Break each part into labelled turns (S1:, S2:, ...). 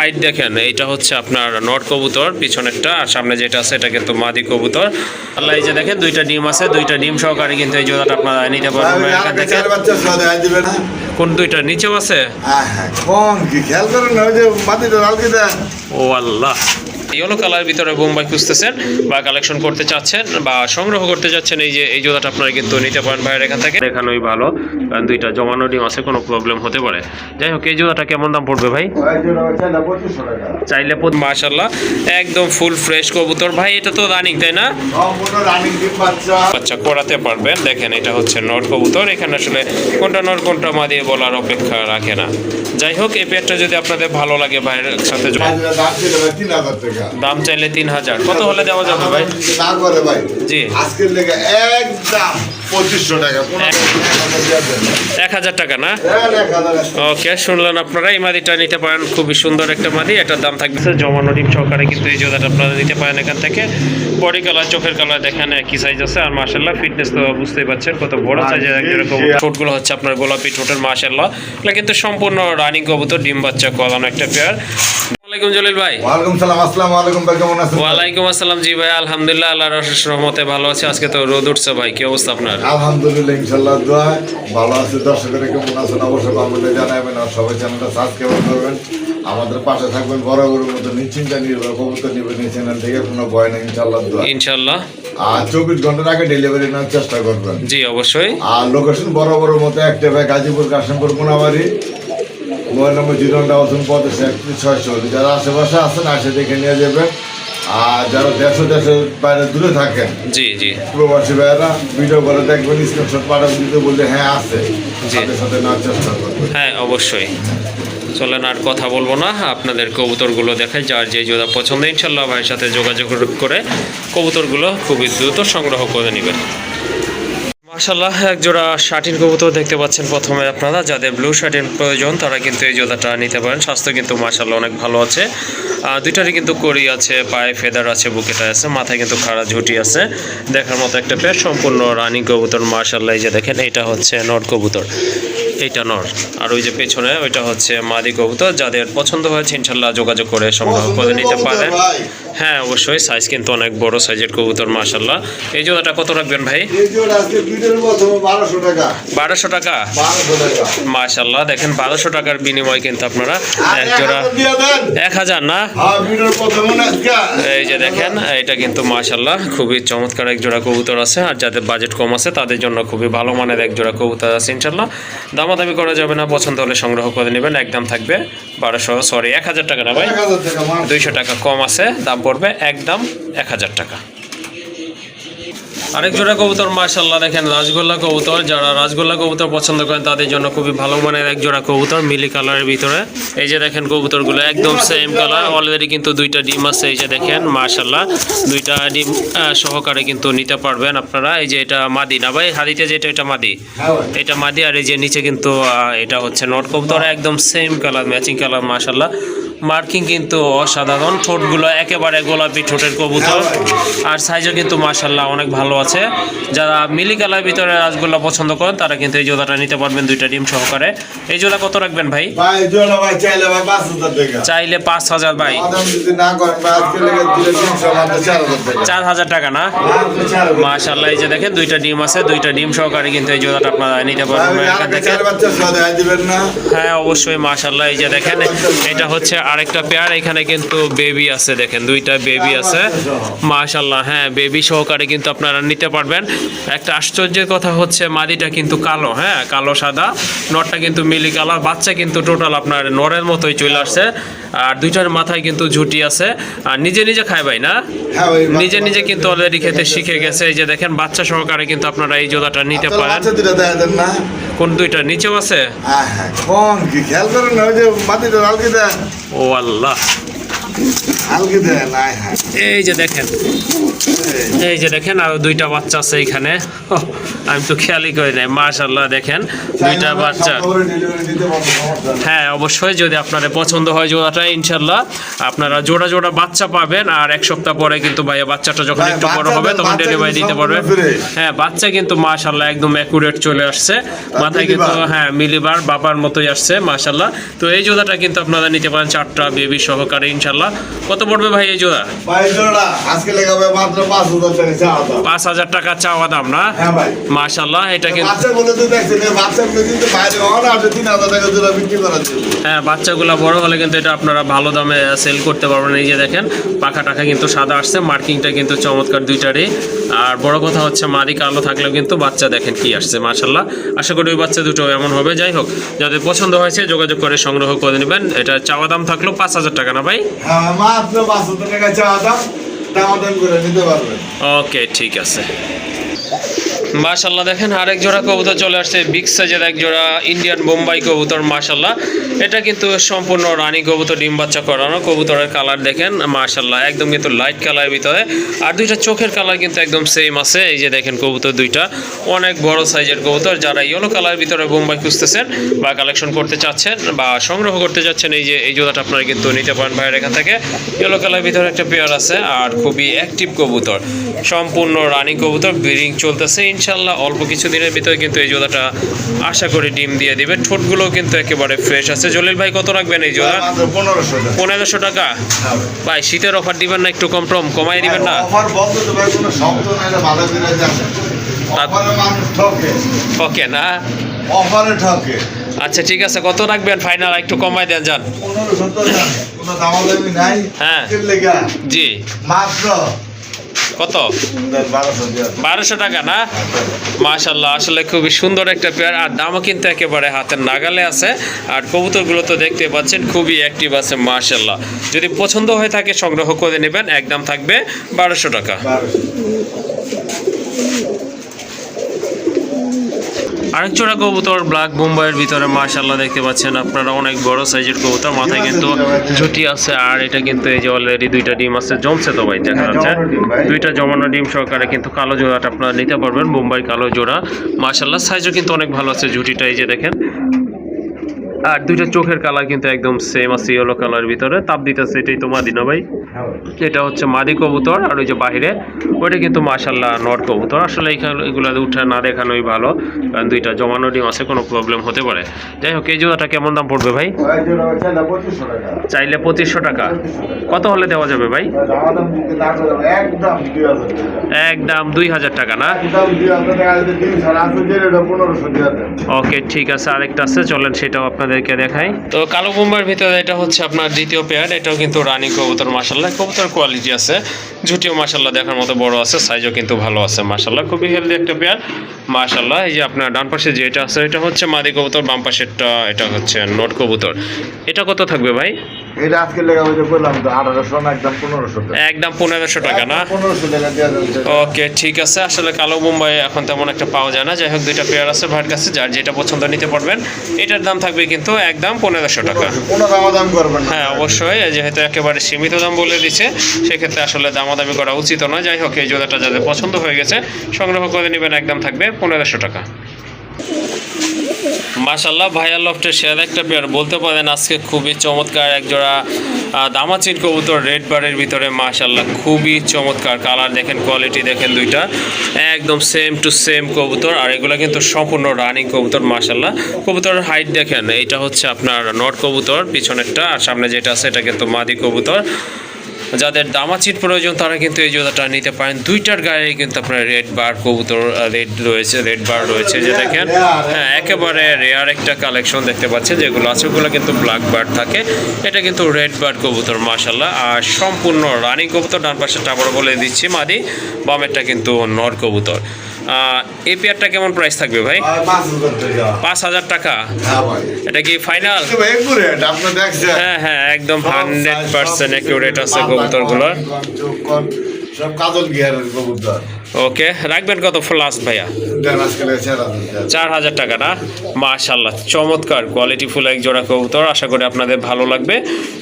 S1: Height দেখেন, এইটা হচ্ছে আপনার নর কবুতর পিছনেরটা, আর সামনে যেটা আছে এটা কিন্তু মাদি কবুতর। আল্লাহ এই যে দেখেন দুইটা ডিম আছে, দুইটা ডিম সহকারে কিন্তু এই জোড়াটা আপনারা নিতে পারবেন। এখান থেকে কোন দুইটা নিচেও আছে? ও আল্লাহ, ইয়েলো কালার ভিতরে বোম্বাই খুঁজতেছেন বা কালেকশন করতে চাচ্ছেন বা সংগ্রহ করতে চাচ্ছেন, এই যে এই জোড়াটা আপনারা কিন্তু নিতে পারেন ভাইয়ের এখান থেকে। দেখানোই ভালো, কারণ দুইটা জমানো ডিম আছে, কোনো প্রবলেম হতে পারে। যাই হোক, এই জোড়াটা কেমন দাম পড়বে ভাই? চাইলে মাশাআল্লাহ একদম ফুল ফ্রেশ কবুতর ভাই। এটা তো রানিং, তাই না? বাচ্চা করাতে পারবেন। দেখেন এটা হচ্ছে নর কবুতর, এখানে আসলে কোনটা নর কোনটা মাদি বলার অপেক্ষা রাখে না। যাই হোক, এই পেয়ারটা যদি আপনাদের ভালো লাগে ভাইয়ের সাথে, দাম চাইলে 3000, কত হলে দেওয়া যাবে ভাই? জি, আজকের লেগে একদম 2500 টাকা, 1000 টাকা না? ওকে, শুনলেন আপনারা, এই মাদিটা নিতে পারেন, খুবই সুন্দর একটা মাদি। এটার দাম থাকবে জমানো ডিম সহকারে কিন্তু এই জোড়াটা আপনারা নিতে পারেন এখান থেকে। বডি কালার, চোখের কালার দেখেন একই সাইজ আছে, আর মাশাআল্লাহ ফিটনেস তো বুঝতেই পারছেন কত বড় সাইজের এরকম। ঠোঁটগুলো হচ্ছে আপনার গোলাপি ঠোঁটের, মাশাআল্লাহ এটা কিন্তু সম্পূর্ণ রানিং কবুতর, ডিম বাচ্চা করানো একটা পেয়ার। ওয়ালাইকুম জলিল ভাই।
S2: ওয়ালাইকুম সালাম। আসসালামু আলাইকুম ভাই, কেমন আছেন?
S1: ওয়ালাইকুম আসসালাম। জি ভাই, আলহামদুলিল্লাহ আল্লাহর অশেষ রহমতে ভালো আছে। আজকে তো রোদ উঠছে ভাই, কি অবস্থা আপনার?
S2: আলহামদুলিল্লাহ, ইনশাআল্লাহ দোয়া ভালো আছে। দর্শকেরা কেমন আছেন অবশ্যই কমেন্টে জানাবেন, আর সবাই চ্যানেলটা সাবস্ক্রাইব করবেন, আমাদের পাশে থাকবেন। বরাবরের মতো নিশ্চিন্তে নির্ভর কবুতর নিবেন এই চ্যানেল থেকে, কোনো ভয় নেই ইনশাআল্লাহ দোয়া।
S1: ইনশাআল্লাহ।
S2: আর 24 ঘন্টার আগে ডেলিভারি নেওয়ার চেষ্টা করবেন।
S1: জি অবশ্যই।
S2: আর লোকেশন বরাবরের মতো একটা ভাই, গাজীপুর কাশিমপুর কোনাবাড়ি, মোবাইল নম্বর 0-35-31-600। যারা আশেপাশে আছেন আসে দেখে নিয়ে যাবেন। আর যারা দেশের বাইরে দূরে থাকেন,
S1: জি জি,
S2: প্রবাসী ভাইয়েরা ভিডিও করে দেখবেন, স্ক্রিনশট পাঠাবেন, দিতে বললে হ্যাঁ আছে, সাথে সাথে নেওয়ার চেষ্টা করবেন।
S1: হ্যাঁ অবশ্যই। চলেন আর কথা বলবো না, আপনাদের কবুতরগুলো দেখাই। যার যে জোড়া পছন্দ ইনশাল্লাহ ভাইয়ের সাথে যোগাযোগ করে কবুতরগুলো খুবই দ্রুত সংগ্রহ করে নেবেন। মাশাআল্লাহ, এক জোড়া শাটিন কবুতর দেখতে পাচ্ছেন প্রথমে আপনারা। যাদের ব্লু শাটিন প্রয়োজন তারা কিন্তু এই জোড়াটা নিতে পারেন। স্বাস্থ্য কিন্তু মাশাআল্লাহ অনেক ভালো আছে, দুইটারই কিন্তু কড়ি আছে, পায়ে ফেদার আছে, বুকেটা আছে, মাথায় কিন্তু খাড়া ঝুটি আছে। দেখার মতো একটা পেয়ার, সম্পূর্ণ রানিং কবুতর মাশাআল্লাহ। এই যে দেখেন, এটা হচ্ছে নর কবুতর, এইটা নর, আর ওই যে পেছনে ওইটা হচ্ছে মাদি কবুতর। যাদের পছন্দ হয়েছে ইনশাল্লাহ যোগাযোগ করে সংগ্রহ করে নিতে পারেন। হ্যাঁ অবশ্যই, সাইজ কিন্তু অনেক বড় সাইজের কবুতর মাশাআল্লাহ। এই জোড়াটা কত রাখবেন ভাই? 1200 টাকা মাশাআল্লাহ। দেখেন 1200 টাকার বিনিময় কিন্তু আপনারা এক জোড়া 1000 না? এই যে দেখেন, এটা কিন্তু মাশাআল্লাহ খুবই চমৎকার এক জোড়া কবুতর আছে। আর যাদের বাজেট কম আছে তাদের জন্য খুবই ভালো মানের এক জোড়া কবুতর আছে ইনশাল্লাহ। দামাদামি করা যাবে না, পছন্দ হলে সংগ্রহ করে নেবেন। একদম থাকবে 1000 টাকা না ভাই, 200 টাকা কম আছে, দাম পড়বে একদম 1000 টাকা। আরেক জোড়া কবুতর মাশাআল্লাহ, দেখেন রাজগোল্লা কবুতর। যারা রাজগোল্লা কবুতর পছন্দ করেন তাদের জন্য খুবই ভালো মানের এক জোড়া কবুতর, মিলি কালারের ভিতরে। এই যে দেখেন কবুতরগুলো একদম সেম কালার, অলরেডি কিন্তু দুইটা ডিম আছে। এই যে দেখেন মাশাআল্লাহ, দুইটা ডিম সহকারে কিন্তু নিতে পারবেন আপনারা। এই যে এটা মাদি না ভাই, হাদিতে যেটা এটা মাদি, এটা মাদি। আর এই যে নিচে কিন্তু এটা হচ্ছে নট কবুতর, একদম সেম কালার, ম্যাচিং কালার মাশাআল্লাহ। মার্কিং কিন্তু অসাধারণ, ঠোঁটগুলো একেবারে গোলাপি ঠোঁটের কবুতর, আর সাইজও কিন্তু মাশাআল্লাহ অনেক ভালো আছে। যারা মিলি কালার ভিতরে রাজগোল্লা পছন্দ করেন তারা কিন্তু এই জোড়াটা নিতে পারবেন, দুইটা ডিম সহকারে। এই জোড়া কত রাখবেন ভাই? চাইলে 5000 ভাই, 4000 টাকা না? মাশাআল্লাহ, এই যে দেখেন দুইটা ডিম আছে, দুইটা ডিম সহকারে কিন্তু এই জোড়াটা আপনারা নিতে পারবেন এখান থেকে। হ্যাঁ অবশ্যই মাশাআল্লাহ। এই যে দেখেন, এটা হচ্ছে আরেকটা পেয়ার, এখানে কিন্তু বেবি আছে, দেখেন দুইটা বেবি আছে মাশাআল্লাহ। হ্যাঁ, বেবি সহকারে কিন্তু আপনারা নিতে পারবেন। একটা আশ্চর্যের কথা হচ্ছে মাদিটা কিন্তু কালো, হ্যাঁ কালো সাদা, নরটা কিন্তু মিলি কালার। বাচ্চা কিন্তু টোটাল আপনার নরের মতোই চলে আসছে, আর দুইটার মাথায় কিন্তু ঝুটি আছে। আর নিজে নিজে খায় ভাই না? নিজে নিজে কিন্তু অলরেডি খেতে শিখে গেছে। এই যে দেখেন বাচ্চা সহকারে কিন্তু আপনারা এই জোড়াটা নিতে পারেন। কোন দুইটা নিচেও আছে? ও আল্লাহ,
S2: হালকে দেয় না হ্যাঁ
S1: এই যে দেখেন, এই যে দেখেন আরো দুইটা বাচ্চা আছে এখানে। ওহ, আমি তো খেয়ালই করি নাই। মাশাআল্লাহ দেখেন দুইটা বাচ্চা।
S2: ডেলিভারি দিতে পারবো, সমস্যা নেই।
S1: হ্যাঁ অবশ্যই, যদি আপনাদের পছন্দ হয় জোড়াটা ইনশাল্লাহ আপনারা জোড়া জোড়া বাচ্চা পাবেন। আর এক সপ্তাহ পরে কিন্তু ভাইয়া বাচ্চাটা যখন
S2: ভাই,
S1: একটু বড়
S2: বাচ্চা
S1: হবে
S2: তো-
S1: তখন
S2: বাচ্চা
S1: ডেলিভারি
S2: কিন্তু
S1: দিতে পারবে।
S2: সম্পূর্ণ fresh।
S1: হ্যাঁ বাচ্চা কিন্তু মাশাল্লাহ একদম অ্যাকুরেট চলে আসছে, মাথায় কিন্তু
S2: মিলিবার।
S1: হ্যাঁ মিলিবার বাবার মতোই আসছে মাশাল্লাহ। তো এই জোড়াটা কিন্তু আপনারা নিতে পারেন 4টা বেবি সহকারে ইনশাল্লাহ। কত পড়বে ভাই এই জোড়া?
S2: ভাই জোড়া আজকে লেগাবে মাত্র 5,000 টাকা চাওয়া দাম।
S1: 5,000 টাকা চাওয়া দাম না?
S2: হ্যাঁ ভাই,
S1: মাশাল্লাহ এটা কিন্তু
S2: বাচ্চাগুলো তো দেখছেন, এই বাচ্চাগুলো কিন্তু বাইরে অন আছে 3,000 টাকা জোড়া বিক্রি করা যাবে।
S1: হ্যাঁ বাচ্চাগুলো বড় হলে কিন্তু এটা আপনারা ভালো দামে সেল করতে পারবেন। এই যে দেখেন পাখা টাকা কিন্তু সাদা আসছে, মার্কিংটা কিন্তু চমৎকার দুইটারই। আর বড় কথা হচ্ছে মাদি কালো থাকলেও কিন্তু বাচ্চা দেখেন কি আসছে মাশাল্লাহ। আশা করি ওই বাচ্চা দুটো এমন হবে। যাই হোক, যাদের পছন্দ হয়েছে যোগাযোগ করে সংগ্রহ করে নেবেন। এটা চাওয়া দাম থাকলো 5,000 টাকা না ভাই?
S2: হ্যাঁ মাত্র 5,000 টাকা চাওয়া দাম, দামাদাম করে নিতে পারবেন।
S1: ওকে ঠিক আছে। মাশাল্লাহ দেখেন আরেক জোড়া কবুতর চলে আসছে, বিগ সাইজের এক জোড়া ইন্ডিয়ান বোম্বাই কবুতর মাশাল্লাহ। এটা কিন্তু সম্পূর্ণ রানী কবুতর, ডিম বাচ্চা করানো। কবুতরের কালার দেখেন মাশাল্লাহ একদম কিন্তু লাইট কালারের ভিতরে। আর দুইটা চোখের কালার কিন্তু একদম সেম আছে। এই যে দেখেন কবুতর দুইটা অনেক বড় সাইজের কবুতর। যারা ইয়েলো কালারের ভিতরে বোম্বাই খুঁজতেছেন বা কালেকশন করতে চাচ্ছেন বা সংগ্রহ করতে চাচ্ছেন, এই যে এই জোড়াটা আপনারা কিন্তু নিতে পারেন ভাইয়ের এখান থেকে। ইয়েলো কালারের ভিতরে একটা পেয়ার আছে আর খুবই অ্যাক্টিভ কবুতর, সম্পূর্ণ রানী কবুতর, ব্রিডিং চলতেছে ইনশাল্লাহ। অল্প কিছু দিনের ভিতরে কিন্তু এই জোড়াটা আশা করি ডিম দিয়ে দিবে। ঠোঁটগুলো কিন্তু একেবারে ফ্রেশ আছে। জলিল ভাই কত রাখবেন এই জোড়া?
S2: মাত্র 1,500 টাকা।
S1: 1500 টাকা।
S2: হ্যাঁ ভাই।
S1: ভাই শীতের অফার দিবেন না, একটু কমাই দিবেন না?
S2: অফার বন্ধ তো ভাই, কোনো শব্দ নাই, এটা বাধা করে যাচ্ছে। অফারে মানুষ ঠকে,
S1: ওকে না?
S2: অফারে ঠকে।
S1: আচ্ছা ঠিক আছে, কত রাখবেন ফাইনাল? একটু কমাই দেন যান।
S2: 1500 টাকা, কোনো দামাদামি নাই।
S1: হ্যাঁ।
S2: এর লেগা
S1: জি
S2: মাত্র
S1: কত?
S2: 1200 টাকা।
S1: 1200 টাকা না? মাশাল্লাহ আসলে খুবই সুন্দর একটা পেয়ার। আর দামও কিন্তু একেবারে হাতের নাগালে আছে। আর কবুতরগুলো তো দেখতে পাচ্ছেন খুবই অ্যাক্টিভ আছে মাশাল্লাহ। যদি পছন্দ হয়ে থাকে সংগ্রহ করে নেবেন, একদম থাকবে 1200 টাকা।
S2: 1200।
S1: আরেক জোড়া কবুতর ব্ল্যাক বোম্বাইয়ের ভিতরে মাশাল্লাহ দেখতে পাচ্ছেন আপনারা, অনেক বড় সাইজের কবুতর, মাথায় কিন্তু ঝুটি আছে। আর এটা কিন্তু এই যে অলরেডি দুইটা ডিম আছে, জমছে তো ভাই দেখা যাচ্ছে। দুইটা জমানো ডিম সহকারে কিন্তু কালো জোড়াটা আপনারা নিতে পারবেন, বোম্বাই কালো জোড়া মাশাল্লাহ। সাইজও কিন্তু অনেক ভালো আছে, ঝুটিটা এই যে দেখেন। আর দুইটা চোখের কালার কিন্তু একদম সেম আছে, ইয়েলো কালার ভিতরে। তাপ দিতেছে, এটাই তো মাদি না ভাই? এটা হচ্ছে মাদি কবুতর। আর ওই যে বাহিরে ওইটা কিন্তু মাশাল্লাহ নর কবুতর। আসলে এগুলো উঠে না দেখানোই ভালো, কারণ দুইটা জমানো ডিম আছে, কোনো প্রবলেম হতে পারে। যাই হোক, এই জোড়াটা কেমন দাম পড়বে ভাই? চাইলে 2500 টাকা। কত হলে দেওয়া যাবে ভাই? একদম 2000 টাকা না? ওকে ঠিক আছে, আরেকটা আছে চলেন সেটাও আপনাদেরকে দেখাই। তো কালো বোম্বার ভিতরে এটা হচ্ছে আপনার দ্বিতীয় পেয়ার। এটাও কিন্তু রানী কবুতর মাশাল্লাহ, কবুতর কোয়ালিটি আছে, ঝুটিও মাশাল্লাহ দেখার মতো বড় আছে, সাইজও কিন্তু ভালো আছে মাশাল্লাহ, খুবই হেলদি একটা পেয়ার মাশাল্লাহ। এই যে আপনার ডান পাশে যেটা আছে এটা হচ্ছে মাদি কবুতর, বাম পাশেরটা এটা হচ্ছে নট কবুতর। এটা কত থাকবে ভাই?
S2: এটা আজকে লেগে বললাম তো 1800 না, একদম 1500 টাকা।
S1: একদম 1500 টাকা না?
S2: 1500 টাকা দেওয়া যাবে।
S1: ওকে ঠিক আছে। আসলে কালো বোম্বাই এখন তেমন একটা পাওয়া যায় না। যাই হোক, দুইটা পেয়ার আছে ভাইয়ের কাছে, যার যেটা পছন্দ নিতে পারবেন। এটার দাম থাকবে কিন্তু একদম 1500 টাকা।
S2: কোনো দামাদাম করবেন না।
S1: হ্যাঁ অবশ্যই, যেহেতু একেবারে সীমিত দাম বলে দিচ্ছে সেক্ষেত্রে আসলে দামাদামি করা উচিত নয়। যাই হোক, এই জোড়াটা যাদের পছন্দ হয়ে গেছে সংগ্রহ করে নেবেন, একদম থাকবে 1500 টাকা। মাশাল্লাহ ভাইয়া লফটের শেয়ার একটা পেয়ার বলতে পারেন আজকে খুবই চমৎকার এক জোড়া দামাচিন কবুতর, রেড বারের ভিতরে মাশাল্লাহ খুবই চমৎকার কালার দেখেন, কোয়ালিটি দেখেন, দুইটা একদম সেম টু সেম কবুতর। আর এগুলো কিন্তু সম্পূর্ণ রানিং কবুতর মাশাল্লাহ। কবুতরের হাইট দেখেন, এইটা হচ্ছে আপনার নট কবুতর পিছনেরটা, আর সামনে যেটা আছে এটা কিন্তু মাদি কবুতর। যাদের দামাচির প্রয়োজন তারা কিন্তু এই জোড়াটা নিতে পারেন। দুইটার গায়ে কিন্তু আপনার রেড বার কবুতর, রেড বার রয়েছে যে দেখেন। হ্যাঁ একেবারে রেয়ার একটা কালেকশন দেখতে পাচ্ছেন, যেগুলো আছে ওগুলো কিন্তু ব্ল্যাক বার থাকে, এটা কিন্তু রেড বার কবুতর মাশাল্লাহ। আর সম্পূর্ণ রানিং কবুতর, ডান পাশেরটা আবার বলে দিচ্ছি মাদি, বামেরটা কিন্তু নর কবুতর। এই পেয়ারটা কেমন প্রাইস থাকবে ভাই? 5000 টাকা। এটা কি ফাইনাল? হ্যাঁ হ্যাঁ একদম 100% অ্যাকুরেট আছে কবুতরগুলো।
S2: সব কাজল গিয়ারের কবুতর।
S1: ওকে, রাখবেন কত লাস্ট ভাইয়া?
S2: দেন আজকে লেগেছে
S1: 4,000 টাকা না? মাশাআল্লাহ, চমৎকার কোয়ালিটি ফুল এক জোড়া কবুতর। আশা করি আপনাদের ভালো লাগবে,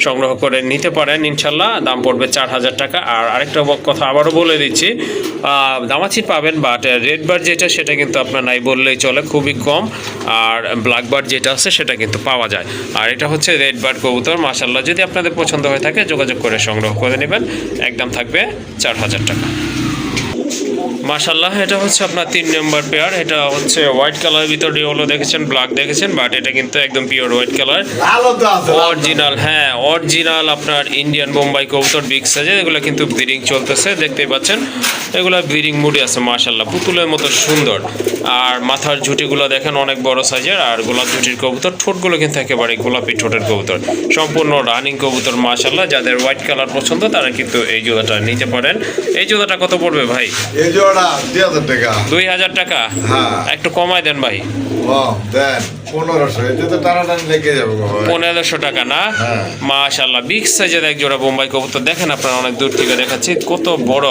S1: সংগ্রহ করে নিতে পারেন ইনশাল্লাহ। দাম পড়বে 4,000 টাকা। আর আরেকটা কথা আবারও বলে দিচ্ছি, দামাচি পাবেন, বাট রেড বার্ড যেটা সেটা কিন্তু আপনার নাই বললেই চলে, খুবই কম। আর ব্ল্যাক বার্ড যেটা আছে সেটা কিন্তু পাওয়া যায়। আর এটা হচ্ছে রেড বার্ড কবুতর। মাশাআল্লাহ, যদি আপনাদের পছন্দ হয়ে থাকে যোগাযোগ করে সংগ্রহ করে নেবেন, একদম থাকবে 4,000 টাকা। মাশাআল্লাহ, এটা হচ্ছে আপনার 3 নম্বর পেয়ার। এটা হচ্ছে হোয়াইট কালারের ভিতরে হলো দেখেছেন, ব্ল্যাক দেখেছেন, বাট এটা কিন্তু একদম পিওর হোয়াইট কালার,
S2: ভালো তো আছে
S1: অরিজিনাল। হ্যাঁ, অরিজিনাল আপনার ইন্ডিয়ান বোম্বাই কবুতর, বিগ সাইজের। এগুলো কিন্তু ব্রিডিং চলতেছে, দেখতেই পাচ্ছেন। এগুলো ব্রিডিং মুডে আছে মাশাআল্লাহ, পুতুলের মতো সুন্দর। আর মাথার ঝুঁটিগুলো দেখেন অনেক বড় সাইজের। আর গোলাপ ঝুঁটির কবুতর, ঠোঁটগুলো কিন্তু একেবারে গোলাপি ঠোঁটের কবুতর, সম্পূর্ণ রানিং কবুতর মাশাআল্লাহ। যাদের হোয়াইট কালার পছন্দ তারা কিন্তু এই জোড়াটা নিতে পারেন। এই জোড়াটা কত পড়বে ভাই?
S2: এই জোড়া 2,000 টাকা।
S1: 2,000 টাকা?
S2: হ্যাঁ,
S1: একটু কমায় দেন ভাই।
S2: দেন 1500, এতে তো টানাটানি লেগে যাবে গো ভাই।
S1: 1500 টাকা না?
S2: হ্যাঁ।
S1: মাশাআল্লাহ, বিগ সাইজের এক জোড়া বোম্বাই কবুতর। দেখেন আপনারা, অনেক দূর থেকে দেখাচ্ছি, কত বড়।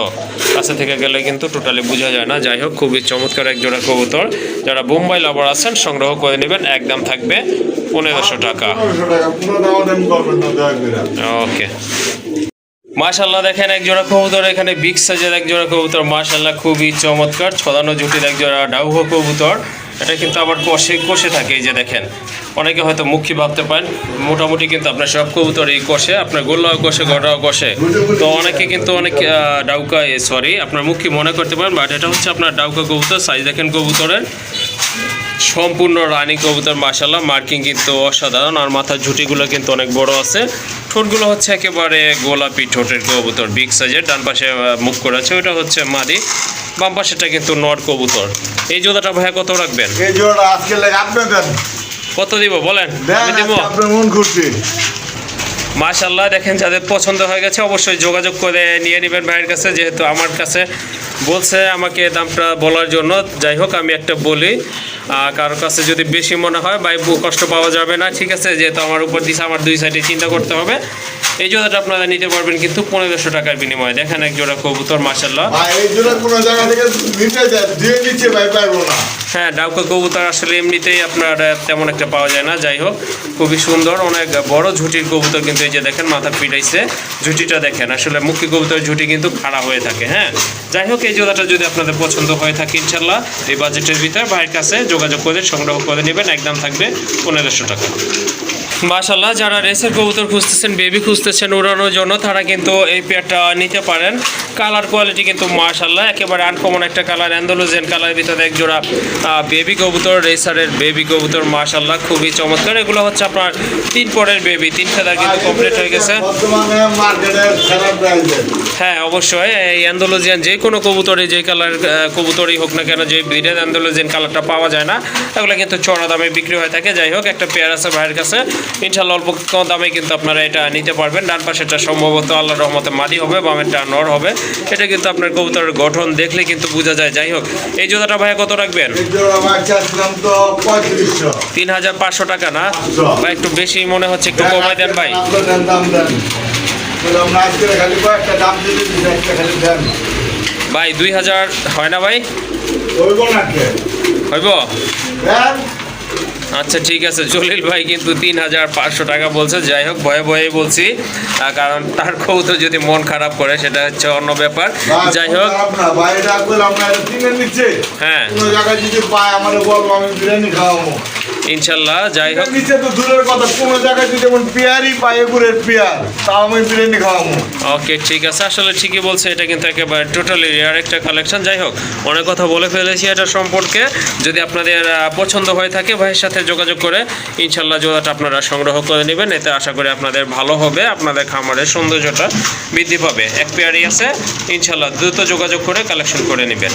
S1: কাছে থেকে গেলে কিন্তু টোটালি বোঝা যায় না। যাই হোক, খুবই চমৎকার এক জোড়া কবুতর। যারা বোম্বাই লাভার আছেন সংগ্রহ করে নেবেন, একদম থাকবে 1500 টাকা।
S2: 1500 টাকা, পুরো দাম করবেন না দয়া করে।
S1: ওকে, মাশাআল্লাহ, দেখেন এক জোড়া কবুতর, এখানে বিগ সাইজের এক জোড়া কবুতর মাশাআল্লাহ, খুবই চমৎকার। ছদানো জুটির এক জোড়া ডাউহো কবুতর। এটা কিন্তু আবার কষে থাকে, এই যে দেখেন। অনেকে হয়তো মুখী ভাবতে পারেন, মোটামুটি কিন্তু আপনার সব কবুতর এই কষে, আপনার গোল্লাও কষে, গড়াও কষে। তো অনেকে কিন্তু অনেক ডাউকা, সরি, আপনার মুখী মনে করতে পারেন, বাট এটা হচ্ছে আপনার ডাউকা কবুতর। সাইজ দেখেন কবুতরের, সম্পূর্ণ রানী কবুতর মাশাআল্লাহ। মার্কিং কিন্তু অসাধারণ। আর মাথার ঝুঁটিগুলো কিন্তু অনেক বড় আছে। ঠোঁটগুলো হচ্ছে একেবারে গোলাপি ঠোঁটের কবুতর, বিগ সাইজের। ডান পাশে মুখ করেছে, ওটা হচ্ছে মাদি, বাম পাশেটা কিন্তু নর কবুতর। এই জোড়াটা ভাইয়া কত রাখবেন?
S2: এই জোড়া আজকে লেগে আপনি দেন।
S1: কত দিব বলেন? আমি
S2: দেন
S1: দিব।
S2: আপনার মন খুশি।
S1: মাশাআল্লাহ, দেখেন যাদের পছন্দ হয়ে গেছে অবশ্যই যোগাযোগ করে নিয়ে নেবেন ভাইয়ের কাছে। যেহেতু আমার কাছে বলছে আমাকে দামটা বলার জন্য, যাই হোক আমি একটা বলি, কারোর কাছে যদি বেশি মনে হয় ভাই কষ্ট পাওয়া যাবে না, ঠিক আছে? যেহেতু আমার উপর দিছে, আমার দুই সাইডে চিন্তা করতে হবে। এই জোড়াটা আপনারা নিতে পারবেন কিন্তু 1500 টাকার বিনিময়ে। দেখেন এক জোড়া কবুতর মাশাআল্লাহ।
S2: ভাই এই জোড়া কোনো জায়গা থেকে নিতে যায়, দিয়ে নিচ্ছে ভাই, পারবো না।
S1: হ্যাঁ, ডাউকা কবুতর আসলে এমনিতেই আপনার তেমন একটা পাওয়া যায় না। যাই হোক, খুবই সুন্দর, অনেক বড় ঝুঁটির কবুতর কিন্তু। এই যে দেখেন মাথা পিটাইছে, ঝুঁটিটা দেখেন। আসলে মুখী কবুতরের ঝুঁটি কিন্তু খাড়া হয়ে থাকে। হ্যাঁ, যাই হোক, এই জোড়াটা যদি আপনাদের পছন্দ হয়ে থাকে ইনশাল্লাহ এই বাজেটের ভিতরে ভাইয়ের কাছে যোগাযোগ করে সংগ্রহ করে নেবেন, একদম থাকবে 1500 টাকা। মাশাআল্লাহ, যারা রেসের কবুতর খুঁজতেছেন, বেবি খুঁজতেছেন উড়ানোর জন্য, তারা কিন্তু এই পেয়ারটা নিতে পারেন। কালার কোয়ালিটি কিন্তু মাশাআল্লাহ একেবারে আনকমন একটা কালার, অ্যান্ডালুজিয়ান কালারের ভিতরে এক জোড়া বেবি কবুতর, রেসারের বেবি কবুতর মাশাআল্লাহ, খুবই চমৎকার। এগুলো হচ্ছে আপনার 3 পরের বেবি, 3 ফেদার কিন্তু কমপ্লিট হয়ে গেছে।
S2: বর্তমানে মার্কেটের সেরা প্রাইসে।
S1: হ্যাঁ, অবশ্যই এই অ্যান্ডালুজিয়ান যে কোনো কবুতরে, যে কালার কবুতরই হোক না কেন, যে ব্রিডের অ্যান্ডালুজিয়ান কালারটা পাওয়া যায় না, এগুলো কিন্তু চড়া দামে বিক্রি হয়ে থাকে। যাই হোক, একটা পেয়ার আছে ভাইয়ের কাছে, ইনশাল্লাহ অল্প কম দামে কিন্তু আপনারা এটা নিতে পারবেন। ডান পাশেটা সম্ভবত আল্লাহর রহমতে মাদি হবে, বামেরটা নর হবে। এটা কিন্তু আপনার কবুতরের গঠন দেখলে কিন্তু বোঝা যায়। যাই হোক, এই জোড়াটা ভাইয়া কত রাখবেন?
S2: এই জোড়া ভাই চাচ্ছিলাম তো 3500।
S1: 3500 টাকা না ভাই? একটু বেশি মনে হচ্ছে, একটু কমাই দেন ভাই।
S2: দেন, দাম দেন। বললাম না আজকে খালি কয়েকটা দাম দিয়ে দিচ্ছি, একটা খালি দেন
S1: ভাই। 2000 হয় না ভাই?
S2: হইব না কে?
S1: হইব?
S2: দেন।
S1: আচ্ছা ঠিক আছে, জলিল ভাই কিন্তু 3500 টাকা বলছে। যাই হোক, ভয়ে ভয়ে বলছি, কারণ তার কবুতর যদি মন খারাপ করে সেটা হচ্ছে অন্য ব্যাপার। যাই হোক,
S2: বাইরে বললাম না কিনে নিচ্ছে।
S1: হ্যাঁ,
S2: কোনো জায়গায় যদি পায় আমার বলবো, আমি বিরিয়ানি খাওয়াবো
S1: ইনশাল্লাহ। যাই হোক,
S2: নিচে তো দূরের কথা, কোনো জায়গায় যদি যেমন পেয়ারই পায়, এগুলোর পেয়ার, তাও আমি বিরিয়ানি খাওয়াবো।
S1: ওকে ঠিক আছে, আসলে ঠিকই বলছে, এটা কিন্তু একেবারে টোটালি রেয়ার একটা কালেকশন। যাই হোক, অনেক কথা বলে ফেলেছি এটা সম্পর্কে। যদি আপনাদের পছন্দ হয়ে থাকে ভাইয়ের সাথে যোগাযোগ করে ইনশাল্লাহ জোড়াটা আপনারা সংগ্রহ করে নেবেন। এতে আশা করি আপনাদের ভালো হবে, আপনাদের খামারের সৌন্দর্যটা বৃদ্ধি পাবে। এক পেয়ারই আছে, ইনশাল্লাহ দ্রুত যোগাযোগ করে কালেকশন করে নেবেন।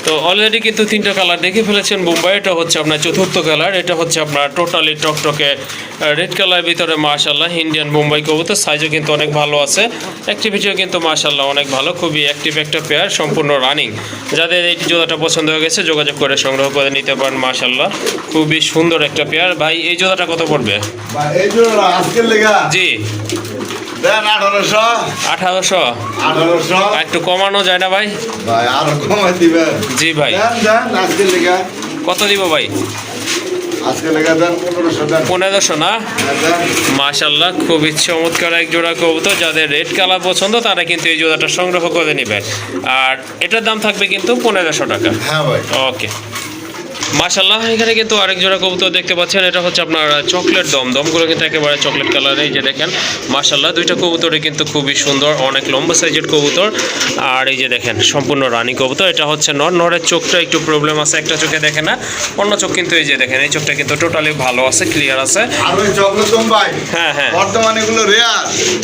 S1: তো অলরেডি কিন্তু তিনটা কালার দেখে ফেলেছেন বোম্বাই। এটা হচ্ছে আপনার চতুর্থ কালার, এটা হচ্ছে আপনার টোটালি টকটকে রেড কালারের ভিতরে মাশাআল্লাহ ইন্ডিয়ান বোম্বাই কবুতর। সাইজও কিন্তু অনেক ভালো আছে, অ্যাক্টিভিটিও কিন্তু মাশাআল্লাহ অনেক ভালো, খুবই অ্যাক্টিভ একটা পেয়ার, সম্পূর্ণ রানিং। যাদের এই জোড়াটা পছন্দ হয়ে গেছে যোগাযোগ করে সংগ্রহ করে নিতে পারেন। মাশাআল্লাহ খুবই সুন্দর একটা পেয়ার। ভাই এই জোড়াটা কত পড়বে?
S2: ভাই এই জোড়া আজকের লেগা
S1: জি
S2: দেন 1800
S1: 1800। একটু কমানো যায় না ভাই?
S2: ভাই আরো কমাই দিবেন।
S1: জি ভাই
S2: দেন দেন আজকের লেগা
S1: কত দিব ভাই?
S2: আজকের লেগা দেন 1500 দেন।
S1: 1500 না?
S2: হ্যাঁ, দেন।
S1: মাশাআল্লাহ খুবই চমৎকার এক জোড়া কবুতর। যাদের রেড কালার পছন্দ তারা কিন্তু এই জোড়াটা সংগ্রহ করে নেবেন। আর এটার দাম থাকবে কিন্তু 1500 টাকা।
S2: হ্যাঁ ভাই
S1: ওকে মাশাআল্লাহ। এখানে কিন্তু আরেক জোড়া কবুতর দেখতে পাচ্ছেন, এটা হচ্ছে আপনার চকলেট দমগুলো কিন্তু একেবারে চকলেট কালারে। এই যে দেখেন মাশাআল্লাহ দুইটা কবুতরই কিন্তু খুবই সুন্দর, অনেক লম্বা সাইজের কবুতর। আর এই যে দেখেন সম্পূর্ণ রানী কবুতর। এটা হচ্ছে নরের চোখটা একটু প্রবলেম আছে, একটা চোখে দেখে না, অন্য চোখ কিন্তু এই যে দেখেন এই চোখটা কিন্তু টোটালি ভালো আছে, ক্লিয়ার আছে।
S2: আর ওই চকলেট দম ভাই
S1: হ্যাঁ হ্যাঁ
S2: বর্তমানে এগুলো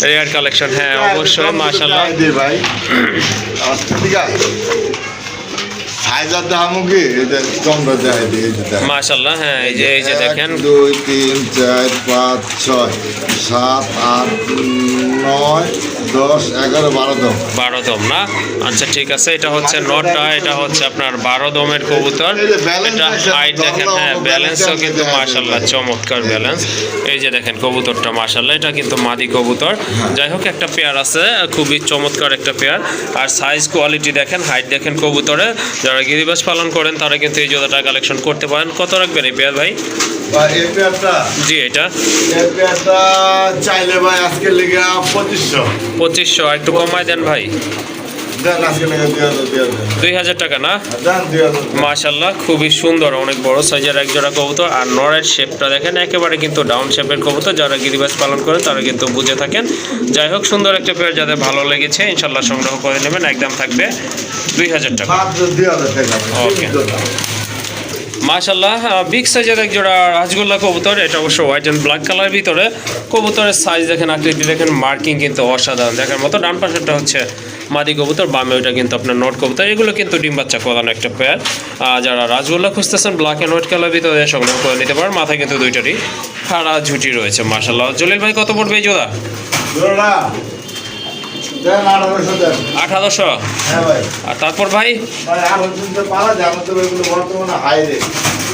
S1: রেয়ার কালেকশন। হ্যাঁ অবশ্যই মাশাআল্লাহ
S2: ভাই। আচ্ছা ঠিক আছে হাজার দামুকি এই যে চন্দ্র যায় এই যে দেখেন।
S1: মাশাআল্লাহ। হ্যাঁ এই যে দেখেন
S2: 1 2 3 4 5 6 7 8 9 10 11 12 দম।
S1: 12 দম না? আচ্ছা ঠিক আছে। এটা হচ্ছে নটটা, এটা হচ্ছে আপনার 12 দমের কবুতর। এটা হাইট দেখেন, হ্যাঁ ব্যালেন্সও কিন্তু মাশাআল্লাহ চমৎকার ব্যালেন্স। এই যে দেখেন কবুতরটা মাশাআল্লাহ এটা কিন্তু মাদি কবুতর। যাই হোক একটা পেয়ার আছে, খুবই চমৎকার একটা পেয়ার। আর সাইজ কোয়ালিটি দেখেন, হাইট দেখেন কবুতরের। যারা গিরিবাজ পালন করেন তারা কিন্তু এই জোড়াটা কালেকশন করতে পারেন। কত রাখবেন এই পেয়ার ভাই?
S2: ভাই এই পেয়ারটা
S1: জি এটা
S2: চাইলে ভাই আজকে লেগে 2500
S1: 2500। একটু কমায় দেন ভাই।
S2: দেন আজকে লেগে
S1: 2000 টাকা না?
S2: দেন 2000।
S1: মাশাআল্লাহ খুবই সুন্দর, অনেক বড় সাইজের এক জোড়া কবুতর। আর নরের শেপটা দেখেন একেবারে কিন্তু ডাউন শেপের কবুতর। যারা গিরিবাজ পালন করেন তারা কিন্তু বুঝে থাকেন। যাই হোক সুন্দর একটা পেয়ার, যাদের ভালো লেগেছে ইনশাল্লাহ সংগ্রহ করে নেবেন। একদম থাকবে 2000 টাকা।
S2: মাত্র 2000 টাকা।
S1: ওকে মাশাআল্লাহ বিগ সাইজের এক জোড়া রাজগোল্লা কবুতর। এটা অবশ্য হোয়াইট অ্যান্ড ব্ল্যাক কালার ভিতরে। কবুতরের সাইজ দেখেন, আকৃতি দেখেন, মার্কিং কিন্তু অসাধারণ দেখার মতো। ডান পাশেরটা হচ্ছে মাদি কবুতর, বামে ওইটা কিন্তু আপনার নট কবুতর। এগুলো কিন্তু ডিম বাচ্চা করানো একটা পেয়ার। যারা রাজগোল্লা খুঁজতেছেন ব্ল্যাক অ্যান্ড হোয়াইট কালার ভিতরে সংগ্রহ করে নিতে পারেন। মাথায় কিন্তু দুইটারই খাড়া ঝুটি রয়েছে মাশাআল্লাহ। জলিল ভাই কত পড়বে এই জোড়া?
S2: জোড়া দেন 1800 দেন।
S1: 1800।
S2: হ্যাঁ ভাই।
S1: আর তারপর ভাই
S2: ভাই আর হচ্ছে পালা যায় আমাদের এগুলো বর্তমানে হাই রেট।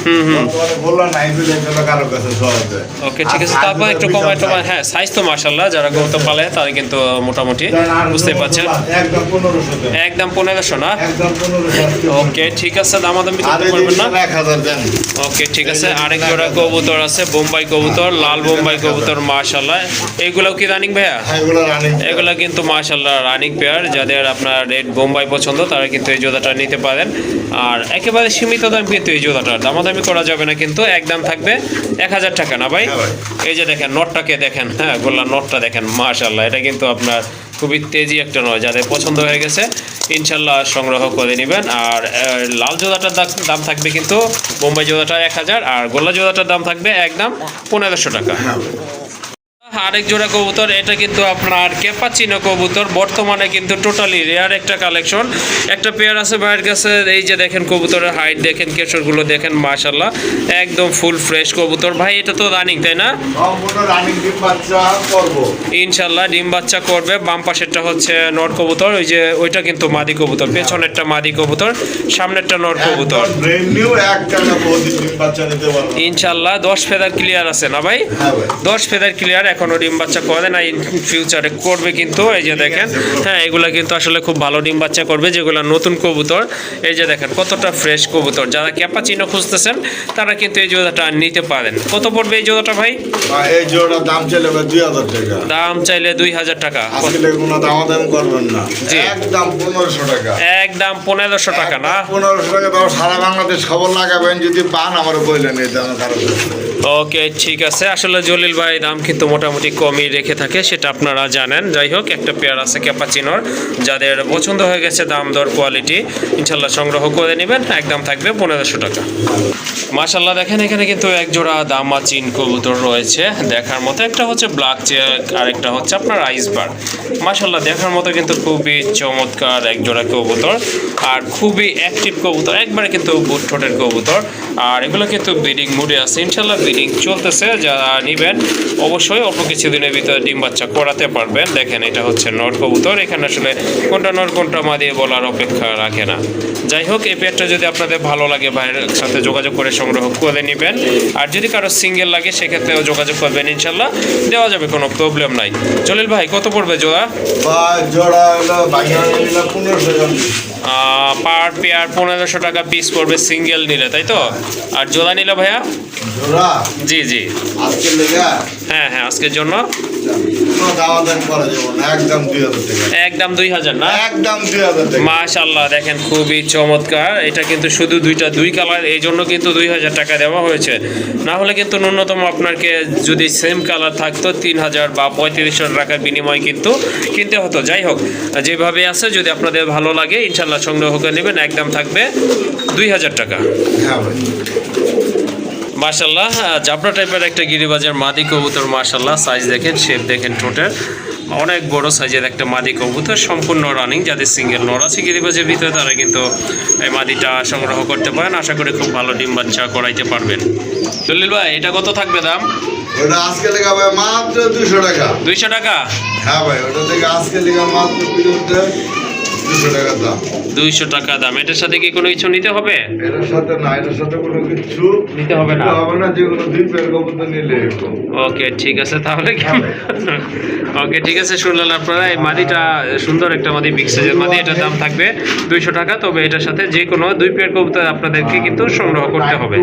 S2: বর্তমানে বললাম না এগুলো এগুলো কারো কাছে সহজে।
S1: ওকে ঠিক আছে। তারপর একটু কমায় টমায়। হ্যাঁ সাইজ তো মাশাআল্লাহ যারা গরু পালে তারা কিন্তু মোটামুটি বুঝতে পারছেন।
S2: একদম 1500 দেন।
S1: একদম 1500 না?
S2: একদম 1500।
S1: ওকে ঠিক আছে, দামাদামি করতে পারবেন না?
S2: 1000 দেন।
S1: ওকে ঠিক আছে। আরেক জোড়া কবুতর আছে, বোম্বাই কবুতর, লাল বোম্বাই কবুতর মাশাআল্লাহ। এগুলোও কি রানিং ভাইয়া?
S2: এগুলো রানিং।
S1: এগুলা কিন্তু মাশাআল্লাহ রানিং পেয়ার। যাদের আপনার রেড বোম্বাই পছন্দ তারা কিন্তু এই জোড়াটা নিতে পারেন। আর একেবারে সীমিত দাম কিন্তু এই জোড়াটার, দামাদামি করা যাবে না কিন্তু। একদম থাকবে 1000 টাকা না ভাই? এই যে দেখেন নটটাকে দেখেন, হ্যাঁ গোল্লার নটটা দেখেন মাশাআল্লাহ। এটা কিন্তু আপনার খুবই তেজি একটা নয়, যাদের পছন্দ হয়ে গেছে ইনশাল্লাহ সংগ্রহ করে নেবেন। আর লাল জোড়াটার দাম থাকবে কিন্তু বোম্বাই জোড়াটা 1000, আর গোল্লা জোড়াটার দাম থাকবে একদম 1500 টাকা। আরেক জোড়া কবুতর, এটা কিন্তু আপনার ক্যাপাচিনো কবুতর। বর্তমানে কিন্তু টোটালি রেয়ার একটা কালেকশন। একটা পেয়ার আছে ভাইয়ের কাছে। এই যে দেখেন কবুতরের হাইট দেখেন, কেশরগুলো দেখেন মাশাআল্লাহ একদম ফুল ফ্রেশ কবুতর। ভাই এটা তো রানিং তাই না?
S2: সম্পূর্ণ রানিং ডিম বাচ্চা করব
S1: ইনশাআল্লাহ ডিম বাচ্চা করবে। বাম পাশেরটা হচ্ছে নর কবুতর, ওই যে ওইটা কিন্তু মাদি কবুতর। পেছনেরটা মাদি কবুতর, সামনেরটা নর কবুতর।
S2: ব্র্যান্ড নিউ একটা প্রতিদিন ডিম বাচ্চা নিতে পারবো
S1: ইনশাআল্লাহ 10 ফেদার ক্লিয়ার আছে না ভাই?
S2: হ্যাঁ ভাই
S1: 10 ফেদার ক্লিয়ার। এখনো ডিম বাচ্চা করে না, ইন ফিউচারে করবে কিন্তু। এই যে দেখেন, হ্যাঁ এগুলা কিন্তু আসলে খুব ভালো ডিম বাচ্চা করবে, যেগুলো নতুন কবুতর। এই যে দেখেন কতটা ফ্রেশ কবুতর। যারা ক্যাপাচিনো খুঁজতেছেন তারা কিন্তু এই জোড়াটা নিতে পারেন। কত পড়বে এই জোড়াটা ভাই?
S2: এই জোড়ার দাম চাইলে 2000 টাকা।
S1: দাম চাইলে 2000 টাকা।
S2: আসলে কোনো দামাদাম করবেন না,
S1: জি
S2: একদম 1500 টাকা।
S1: একদম 1500 টাকা না?
S2: 1500 টাকা দাও। সারা বাংলাদেশ খবর লাগাবেন, যদি পান আমার বললেন এই দাম কারো।
S1: ওকে ঠিক আছে। আসলে জলিল ভাই দাম কিন্তু মোটামুটি মোটামুটি কমই রেখে থাকে, সেটা আপনারা জানেন। যাই হোক, একটা পেয়ার আছে ক্যাপাচিনোর, যাদের পছন্দ হয়ে গেছে, দাম দর কোয়ালিটি ইনশাল্লাহ সংগ্রহ করে নেবেন। একদম থাকবে 1500 টাকা। মাশাল্লাহ দেখেন এখানে কিন্তু এক জোড়া দামাচিন কবুতর রয়েছে দেখার মতো। একটা হচ্ছে ব্ল্যাক চেক আর একটা হচ্ছে আপনার আইসবার। মাশাল্লাহ দেখার মতো কিন্তু খুবই চমৎকার এক জোড়া কবুতর, আর খুবই অ্যাক্টিভ কবুতর, একবারে কিন্তু বুট ঠোঁটের কবুতর। আর এগুলো কিন্তু ব্রিডিং মুডে আছে, ইনশাল্লাহ ব্রিডিং চলতেছে। যারা নেবেন অবশ্যই অল্প কিছুদিনের ভিতরে ডিম বাচ্চা করাতে পারবেন। দেখেন এটা হচ্ছে নর কবুতর, এখানে আসলে কোনটা নর কোনটা মা দিয়ে বলার অপেক্ষা রাখে না। যাই হোক, এই পেয়ারটা যদি আপনাদের ভালো লাগে ভাইয়ের সাথে যোগাযোগ করে সংগ্রহ করে নেবেন। আর যদি কারো সিঙ্গেল লাগে সেক্ষেত্রেও যোগাযোগ করবেন, ইনশাল্লাহ দেওয়া যাবে, কোনো প্রবলেম নাই। জলিল ভাই কত পড়বে জোড়া?
S2: জোড়া হলো 1500 টাকা।
S1: পার পেয়ার 1500 টাকা পিস পড়বে সিঙ্গেল নিলে, তাই তো? আর জোড়া নিলে ভাইয়া?
S2: জোড়া
S1: জি জি,
S2: আজকে লেগা
S1: হ্যাঁ হ্যাঁ, আজকের জন্য
S2: কোনো দাম করা যাবে না, একদম 2000 টাকা।
S1: একদম 2000 না?
S2: একদম 2000 টাকা।
S1: মাশাআল্লাহ দেখেন খুবই চমৎকার। এটা কিন্তু শুধু দুই কালার, এই জন্য কিন্তু 2000 টাকা দেওয়া হয়েছে। না হলে কিন্তু ন্যূনতম আপনাকে যদি সেম কালার থাকতো 3000 বা 3500 টাকার বিনিময়ে কিন্তু কিনতে হতো। যাই হোক, যেভাবে আছে যদি আপনাদের ভালো লাগে ইনশাল্লাহ সংগ্রহ করে নেবেন। একদম থাকবে 2000 টাকা।
S2: হ্যাঁ ভাই।
S1: মাশাল্লাহ জাবরা টাইপের একটা গিরিবাজের মাদি কবুতর। মাশাল্লাহ সাইজ দেখেন, শেপ দেখেন, ঠোঁটের অনেক বড় সাইজের একটা মাদি কবুতর, সম্পূর্ণ রানিং। যাদের সিঙ্গেল নর আছে গিরিবাজের ভিতরে তারা কিন্তু এই মাদিটা সংগ্রহ করতে পারেন। আশা করি খুব ভালো ডিম বাচ্চা করাইতে পারবেন। দলিল ভাই এটা কত থাকবে দাম?
S2: ওটা আজকে লেগা ভাই মাত্র 200 টাকা।
S1: 200 টাকা?
S2: হ্যাঁ ভাই, ওটা থেকে আজকে লেগা মাত্র 200 টাকা দাম।
S1: 200 টাকা দাম। এটার সাথে কি কোনো কিছু নিতে হবে?
S2: এটার সাথে না, এটার সাথে কোনো কিছু
S1: নিতে হবে না?
S2: হবে না, যেগুলো 2 পেয়ার কবুতর নিলে এরকম।
S1: ওকে ঠিক আছে, তাহলে ওকে ঠিক আছে। শুনলেন আপনারা, এই মাদিটা সুন্দর একটা মাদি, বিগ সাইজের মাদি। এটার দাম থাকবে 200 টাকা। তবে এটার সাথে যে কোনো 2 পেয়ার কবুতর আপনাদেরকে কিন্তু সংগ্রহ করতে হবে।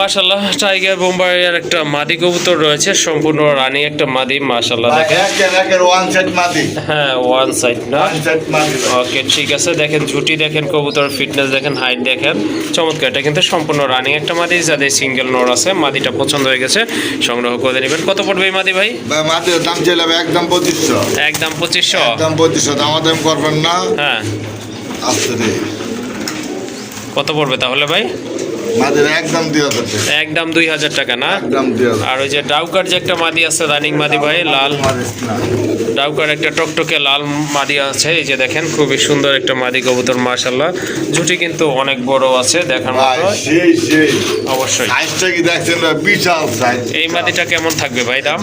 S1: মাশাল্লাহ টাইগার বোম্বাইয়ের একটা মাদি কবুতর রয়েছে, সম্পূর্ণ রানিং একটা মাদি। মাশাল্লাহ দেখেন,
S2: একের ওয়ান সাইড মাদি।
S1: হ্যাঁ ওয়ান সাইড না?
S2: ওয়ান সাইড মাদি।
S1: ওকে ঠিক আছে। দেখেন ঝুটি দেখেন, কবুতর ফিটনেস দেখেন, হাইট দেখেন, চমৎকার। এটা কিন্তু সম্পূর্ণ রানিং একটা মাদি। যাদের সিঙ্গেল নর আছে মাদিটা পছন্দ হয়ে গেছে সংগ্রহ করে নেবেন। কত পড়বে এই মাদি ভাই?
S2: ভাই মাদির দাম চাইলে একদম 2500।
S1: একদম 2500?
S2: একদম 2500, দামাদাম করবেন না।
S1: হ্যাঁ,
S2: আস্তে রে।
S1: কত পড়বে তাহলে ভাই?
S2: মাদির একদম 2000 টাকা।
S1: একদম 2000 টাকা না?
S2: একদম 2000।
S1: আর ওই যে ডাউকার যে একটা মাদি আছে রানিং মাদি ভাই, লাল ডাউকার একটা টকটকে লাল মাদি আছে, এই যে দেখেন খুবই সুন্দর একটা মাদি কবুতর। মাশাল্লাহ ঝুটি কিন্তু অনেক বড় আছে দেখার
S2: ভাই
S1: মতো।
S2: সেই সেই
S1: অবশ্যই।
S2: সাইজটা কি দেখছেন ভাই? বিশাল সাইজ।
S1: এই মাদিটা কেমন থাকবে ভাই দাম?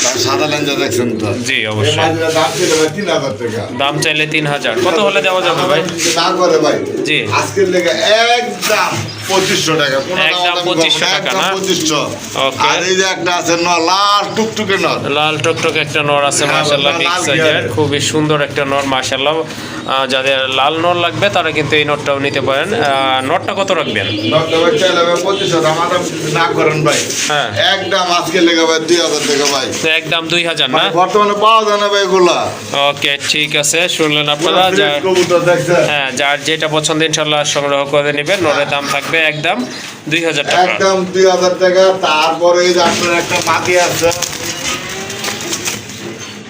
S2: তার সাদা লেঞ্জা দেখছেন তো?
S1: জি
S2: এই
S1: অবশ্যই।
S2: মাদির দাম ছিল ভাই 3000 টাকা।
S1: দাম চাইলে 3000। কত হলে দেওয়া যাবে ভাই?
S2: না করে ভাই।
S1: জি।
S2: আজকের লেগে একদম 2500 টাকা। কোনো
S1: একদম
S2: দাম
S1: 2500 টাকা না?
S2: 2500।
S1: ওকে।
S2: আর এই যে একটা আছে ন লাল টুকটুকে নর।
S1: লাল টকটকে একটা নর আছে
S2: হ্যাঁ,
S1: মাশাল্লাহ, বিগ
S2: লাল
S1: সাইজের,
S2: গিয়ারের।
S1: খুবই সুন্দর একটা নর মাশাল্লাহ। যাদের লাল নর লাগবে তারা কিন্তু এই নটটাও নিতে পারেন। নটটা কত রাখবেন?
S2: নরটা ভাই চাইলে ভাই 2500, দামাদাম না করেন ভাই।
S1: হ্যাঁ।
S2: একদম আজকের লেগে ভাই 2000 টাকা ভাই।
S1: তো একদম 2000 না?
S2: মানে বর্তমানে পাওয়া যায় না ভাই এগুলা।
S1: ওকে ঠিক আছে, শুনলেন আপনারা। যার
S2: কবুতর দেখছেন?
S1: হ্যাঁ, যার যেটা পছন্দ ইনশাল্লাহ সংগ্রহ করে নেবেন। নরের দাম থাকবে একদম 2000 টাকা।
S2: একদম 2000 টাকা। তারপরে এই যে আপনার একটা মাটি আছে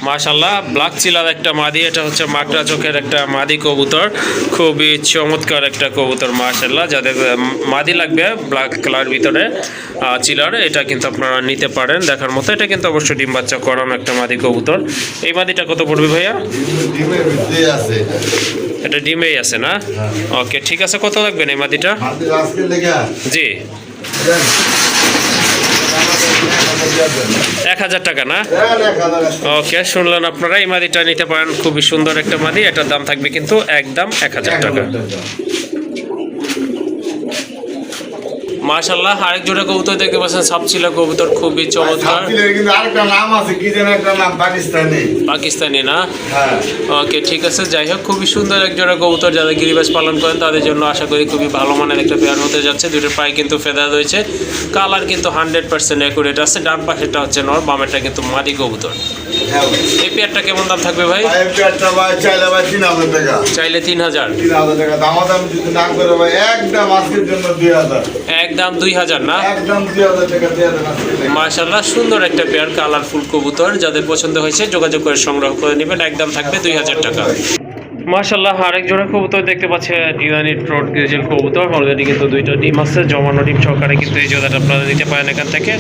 S1: মাশাল্লাহ ব্ল্যাক চিলার একটা মাদি। এটা হচ্ছে মাকড়া চোখের একটা মাদি কবুতর, খুবই চমৎকার একটা কবুতর মাশাল্লাহ। যাদের মাদি লাগবে ব্ল্যাক কালার ভিতরে চিলার, এটা কিন্তু আপনারা নিতে পারেন দেখার মতো। এটা কিন্তু অবশ্যই ডিম বাচ্চা করানো একটা মাদি কবুতর। এই মাদিটা কত পড়বে ভাইয়া?
S2: ডিমের ভিতরে আছে।
S1: এটা ডিমেই আছে না? ওকে ঠিক আছে। কত লাগবেন এই মাদিটা?
S2: মাটি আজকে লেগে
S1: জি 1000 টাকা না? ওকে শুনলেন আপনারা, এই মাদিটা নিতে পারেন, খুবই সুন্দর একটা মাদি। এটার দাম থাকবে কিন্তু একদম 1000 টাকা। মাশাল্লাহ আরেক জোড়া কবুতর দেখতে পাচ্ছেন, সাপচিলা কবুতর, খুবই চমৎকার।
S2: কিন্তু আরেকটা নাম আছে, কি যেন একটা নাম, পাকিস্তানি।
S1: পাকিস্তানি না?
S2: হ্যাঁ।
S1: ওকে ঠিক আছে। যাই হোক, খুবই সুন্দর এক জোড়া কবুতর। যারা গিরিবাজ পালন করেন তাদের জন্য আশা করি খুবই ভালো মানের একটা পেয়ার হতে যাচ্ছে। দুটোর পায়ে কিন্তু ফেদা রয়েছে, কালার কিন্তু 100% অ্যাকুরেট আছে। ডান পাশেরটা হচ্ছে নর, বামেরটা কিন্তু মাদি কবুতর।
S2: হ্যাঁ ভাই।
S1: এই পেয়ারটা কেমন দাম থাকবে ভাই?
S2: ভাই, এই পেয়ারটা ভাই চাইলে ভাই 3,000 টাকা।
S1: চাইলে 3000।
S2: 3,000 টাকা দামাদামি যদি না করে ভাই একদম আজকের জন্য 2,000।
S1: একদম 2000 না?
S2: একদম 2,000 টাকা দিয়ে দেন আজকে থেকে।
S1: মাশাআল্লাহ, সুন্দর একটা পেয়ার কালারফুল কবুতর, যাদের পছন্দ হয়েছে যোগাযোগ করে সংগ্রহ করে নেবেন। একদম থাকবে 2000 টাকা। মাশাআল্লাহ, আরেক জোড়া কবুতর দেখতে পাচ্ছেন, ইরানি ট্রট গ্রিজেল কবুতর। অলরেডি কিন্তু দুইটা ডিম আছে, জমানো ডিম সহকারে কিন্তু এই জোড়াটা আপনারা নিতে পারেন এখান থেকে।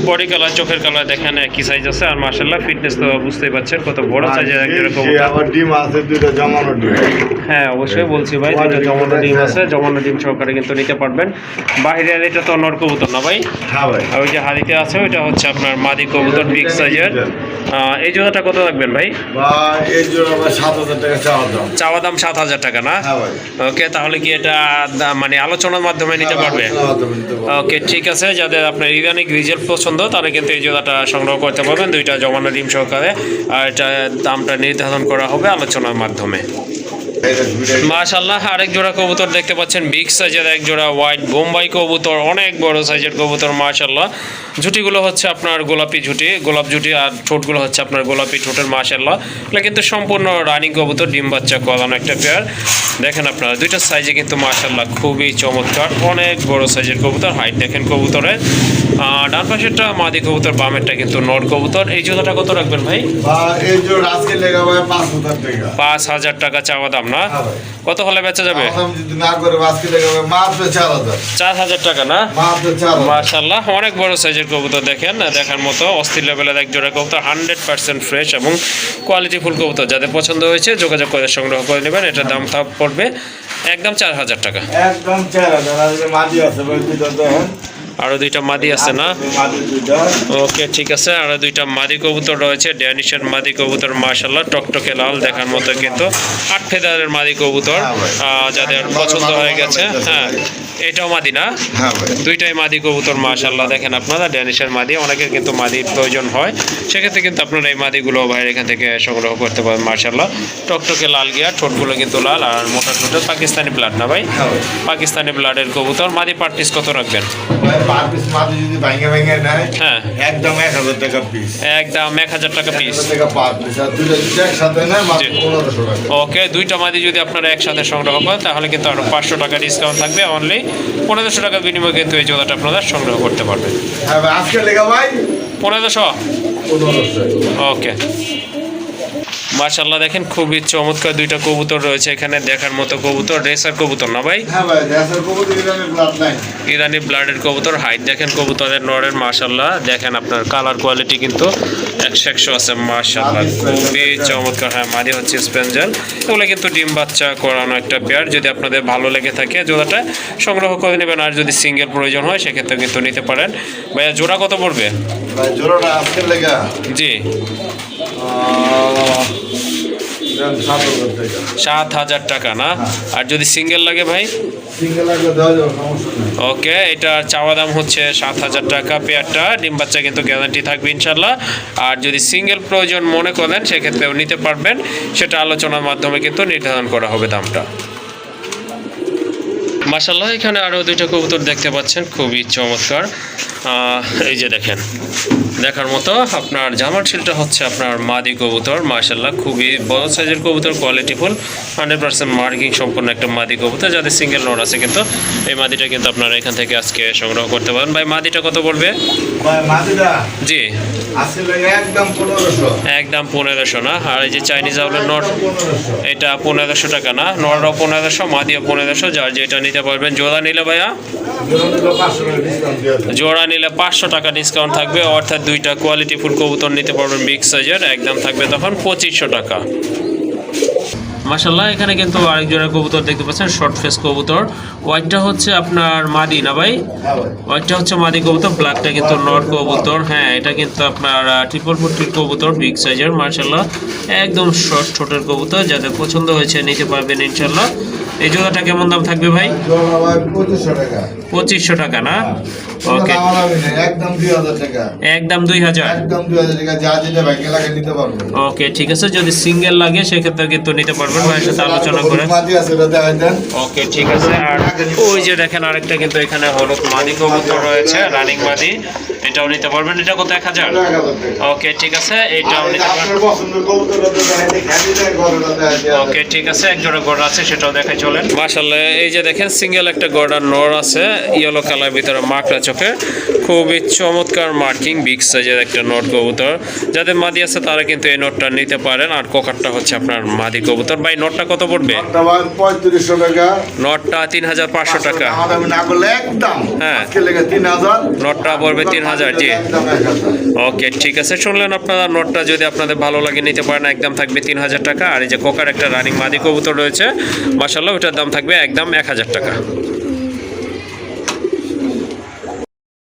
S1: বডি কালার, চোখের কালার দেখেন একই সাইজ আছে। আর মাশাআল্লাহ ফিটনেস তো বুঝতেই পারছেন কত বড় সাইজের এক জোড়া
S2: সে
S1: কবুতর।
S2: আবার ডিম আছে, দুইটা জমানো ডিম।
S1: হ্যাঁ অবশ্যই বলছি ভাই, দুইটা জমানো ডিম আছে, জমানো ডিম সহকারে কিন্তু নিতে পারবেন। বাহিরের এটা তো নর কবুতর না ভাই?
S2: হ্যাঁ ভাই।
S1: আর ওই যে হাড়িতে আছে ওইটা হচ্ছে আপনার মাদি কবুতর, বিগ সাইজের। এই জোড়াটা কত রাখবেন ভাই?
S2: ভাই এই জোড়া ভাই 7,000 টাকা চাওয়া দাম।
S1: চাওয়া দাম 7000 টাকা না?
S2: হ্যাঁ ভাই।
S1: ওকে, তাহলে কি এটা মানে আলোচনার মাধ্যমে নিতে পারবে? ওকে ঠিক আছে, যাদের আপনার ইরানি গ্রিজেল পছন্দ তারা কিন্তু এই জোড়াটা সংগ্রহ করতে পারবেন, দুইটা জমানো ডিম সহকারে। আর এটা দামটা নির্ধারণ করা হবে আলোচনার মাধ্যমে। মাশাআল্লাহ, আরেক জোড়া কবুতর দেখতে পাচ্ছেন, বিগ সাইজের এক জোড়া হোয়াইট বোম্বাই কবুতর, অনেক বড় সাইজের কবুতর মাশাআল্লাহ। ঝুটিগুলো হচ্ছে আপনার গোলাপি ঝুটি, গোলাপ ঝুটি, আর ঠোঁটগুলো হচ্ছে আপনার গোলাপি ঠোঁটের মাশাআল্লাহ। এটা কিন্তু সম্পূর্ণ রানিং কবুতর, ডিম বাচ্চা করানো একটা পেয়ার। দেখেন আপনারা দুইটা সাইজে কিন্তু মাশাআল্লাহ খুবই চমৎকার, অনেক বড় সাইজের কবুতর। হাইট দেখেন কবুতরের। ডান পাশেরটা মাদি কবুতর, বামেরটা কিন্তু নর কবুতর। এই জোড়াটা কত রাখবেন ভাই?
S2: এই জোড়া আজকে লেগা ভাই 5,000 টাকা।
S1: 5000 টাকা চাওয়া দাম না? কত হলে বেচা যাবে?
S2: যদি না করে আজকে লেগা ভাই মাত্র 4,000।
S1: 4000 টাকা না?
S2: মাত্র 4,000।
S1: মাশাআল্লাহ, অনেক বড় সাইজের কবুতর, দেখেন দেখার মতো অস্থির লেভেলের এক জোড়া কবুতর, 100% ফ্রেশ এবং কোয়ালিটি ফুল কবুতর। যাদের পছন্দ হয়েছে যোগাযোগ করে সংগ্রহ করে নেবেন। এটার দাম পড়বে একদম 4000 টাকা।
S2: একদম 4,000। আর যে মাদি আছে ভাই দুইটা দেখেন।
S1: আরো দুইটা মাদি আছে না?
S2: মাদি দুইটা।
S1: ওকে ঠিক আছে, আরো দুইটা মাদি কবুতর রয়েছে, ড্যানিশের মাদি কবুতর মাশাআল্লাহ টকটকে লাল দেখার মতো, কিন্তু 8 ফেদারের মাদি কবুতর। যাদের পছন্দ হয়ে গেছে, হ্যাঁ এটাও মাদি না?
S2: হ্যাঁ ভাই।
S1: দুইটাই মাদি কবুতর মাশাআল্লাহ। দেখেন আপনারা ড্যানিশের মাদি, অনেকের কিন্তু মাদির প্রয়োজন হয়, সেক্ষেত্রে কিন্তু আপনারা এই মাদিগুলো ভাইয়ের এখান থেকে সংগ্রহ করতে পারেন মাশাআল্লাহ। টকটকে লাল গিয়া, ঠোঁটগুলো কিন্তু লাল, আর মোটা ঠোঁটের পাকিস্তানি ব্লাড না ভাই? পাকিস্তানি ব্লাডের কবুতর। মাদি পার পিস কত রাখবেন?
S2: ভাই পার পিস মাদি যদি ভাঙে ভাঙে নেয়,
S1: হ্যাঁ
S2: একদম 1,000 টাকা পিস।
S1: একদম 1000 টাকা পিস।
S2: 1,000 টাকা পার পিস। আর দুইটা যদি একসাথে নেয় মাত্র 1,500 টাকা।
S1: ওকে, দুইটা মাদি যদি আপনারা একসাথে সংগ্রহ করেন তাহলে কিন্তু আরো 500 টাকা ডিসকাউন্ট থাকবে। অনলি 1500 টাকা বিনিময়ে কিন্তু এই জোড়াটা আপনারা সংগ্রহ করতে পারবেন।
S2: হ্যাঁ ভাই, আজকে লেগা ভাই
S1: 1500।
S2: 1500।
S1: ওকে মাশাআল্লাহ, দেখেন খুবই চমৎকার দুইটা কবুতর রয়েছে এখানে, দেখার মতো কবুতর। রেসার কবুতর না ভাই?
S2: হ্যাঁ ভাই, রেসার কবুতর ইরানের ব্লাড নাই।
S1: ইরানি ব্লাডের কবুতর। হাইট দেখেন কবুতরের নরের মাশাআল্লাহ, দেখেন আপনার কালার কোয়ালিটি কিন্তু 100 আছে মাশাআল্লাহ, খুবই চমৎকার। হ্যাঁ মাদি হচ্ছে স্পেঞ্জেল। এগুলো কিন্তু ডিম বাচ্চা করানো একটা পেয়ার। যদি আপনাদের ভালো লেগে থাকে জোড়াটা সংগ্রহ করে নেবেন, আর যদি সিঙ্গেল প্রয়োজন হয় সেক্ষেত্রে কিন্তু নিতে পারেন। ভাইয়া জোড়া কত পড়বে?
S2: ভাই জোড়াটা আজকে লেগা
S1: জি
S2: 7,000 টাকা।
S1: 7000 টাকা না? আর যদি সিঙ্গেল লাগে ভাই?
S2: সিঙ্গেল লাগলে দেওয়া যাবে, সমস্যা নেই।
S1: ওকে, এটা চাওয়া দাম হচ্ছে 7000 টাকা পেয়ারটা। ডিম বাচ্চা কিন্তু গ্যারান্টি থাকবে ইনশাল্লাহ। আর যদি সিঙ্গেল প্রয়োজন মনে করেন সেক্ষেত্রেও নিতে পারবেন, সেটা আলোচনার মাধ্যমে কিন্তু নির্ধারণ করা হবে দামটা। মাশাআল্লাহ, এখানে আরও দুইটা কবুতর দেখতে পাচ্ছেন, খুবই চমৎকার। এই যে দেখেন দেখার মতো আপনার জামার শিলটা হচ্ছে আপনার মাদি কবুতর মাশাআল্লাহ, খুবই বড় সাইজের কবুতর, কোয়ালিটিফুল, 100% মার্কিং সম্পন্ন একটা মাদি কবুতর। যাদের সিঙ্গেল নর আছে কিন্তু এই মাদিটা কিন্তু আপনারা এখান থেকে আজকে সংগ্রহ করতে পারেন। ভাই মাদিটা কত পড়বে?
S2: ভাই মাদিটা
S1: জি
S2: আজকে লেগা একদম 1500।
S1: একদম 1500 না? আর এই যে চাইনিজ আউলের নর,
S2: 1500।
S1: এটা 1500 টাকা না? নরও 1500, মাদিও 1500। যার যেটা নিতে পারবেন। জোড়া নিলে ভাইয়া? জোড়া নিলে 500 টাকা ডিসকাউন্ট থাকবে, অর্থাৎ দুইটা কোয়ালিটি ফুল কবুতর নিতে পারবেন বিগ সাইজের, একদম থাকবে তখন 2500 টাকা। মাশাআল্লাহ, এখানে কিন্তু আরেকজনের কবুতর দেখতে পাচ্ছেন, শর্ট ফেস কবুতর। হোয়াইটটা হচ্ছে আপনার মাদি না ভাই? হোয়াইটটা হচ্ছে মাদি কবুতর, ব্ল্যাকটা কিন্তু নর কবুতর। হ্যাঁ এটা কিন্তু আপনার ট্রিপল ফুটির কবুতর, বিগ সাইজের মাশাআল্লাহ, একদম শর্ট ছোটের কবুতর। যাদের পছন্দ হয়েছে নিতে পারবেন ইনশাআল্লাহ। এই জোড়াটা কেমন দাম থাকবে ভাই?
S2: 2500 টাকা।
S1: 2500 টাকা না? ওকে,
S2: একদম 2000 টাকা।
S1: একদম 2000।
S2: একদম 2000 টাকা, যা যেটা ভাগ্যে লাগে নিতে পারবেন।
S1: ওকে ঠিক আছে, যদি সিঙ্গেল লাগে সেক্ষেত্রে কিন্তু নিতে পারবেন, ভাইয়ের সাথে আলোচনা করে।
S2: মাদি আছে, এটা দেখাই দেন।
S1: ওকে ঠিক আছে। আর ওই যে দেখেন আরেকটা কিন্তু এখানে হলুদ মাদি কবুতর রয়েছে, রানিং মাদি। এটাও নিতে পারবেন, এটা কত 1000?
S2: 1000 টাকা।
S1: ওকে ঠিক আছে, এটাও
S2: আর
S1: নিতে পারবেন।
S2: আপনার পছন্দের কবুতরটা তো দেখাইতে খালি দেয়, গরুটা দেখাইতে হবে।
S1: ওকে ঠিক আছে, এক জোড়া গড় আছে, সেটাও দেখাই চলেন। মাশাআল্লাহ, এই যে দেখেন সিঙ্গেল একটা গড়ার নর আছে, ইয়েলো কালার ভিতরে মাকড়া চোখে, খুবই চমৎকার মার্কিং, বিগ সাইজের একটা নট কবুতর। যাদের মাদি আছে তারা কিন্তু এই নটটা নিতে পারেন। আর কোকারটা হচ্ছে আপনার মাদি কবুতর। ভাই নটটা কত পড়বে?
S2: একটা বার 3500 টাকা।
S1: নটটা 3500 টাকা।
S2: আমাদের না করলে একদম
S1: হ্যাঁ।
S2: আজকে লেগে 3000,
S1: নটটা পড়বে 3000, জি।
S2: একদম 1000।
S1: ওকে ঠিক আছে, শুনলেন আপনারা, নোটটা যদি আপনাদের ভালো লাগে নিতে পারেন, একদম থাকবে 3000 টাকা। আর এই যে কোকার একটা রানিং মাদি কবুতর রয়েছে মাশাআল্লাহ, ওটার দাম থাকবে একদম 1000 টাকা।